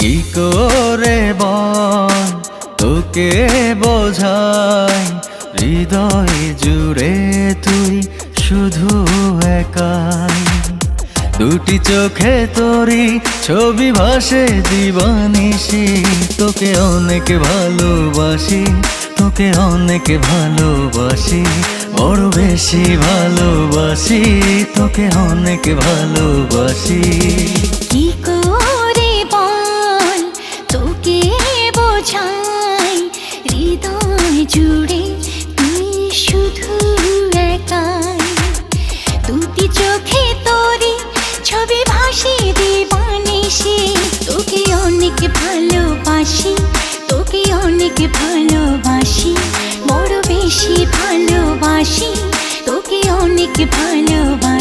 কি করে বল তোকে বোঝাই, হৃদয় জুড়ে তুই শুধু একাই। দুটি চোখে তোরি ছবি ভাসে দিবানিশি, তোকে অনেক ভালোবাসি, তোকে অনেক ভালোবাসি, বড় বেশি ভালোবাসি, তোকে অনেক ভালোবাসি। কি করে বল তোকে বোঝাই, হৃদয় জুড়ে তুই শুধু একাই। দুটি চোখে তোরি ছবি ভাসি দিবানিশি, তোকে অনেক ভালোবাসি, তোকে অনেক ভালোবাসি, বড় বেশি ভালোবাসি, তোকে অনেক ভালোবাসি।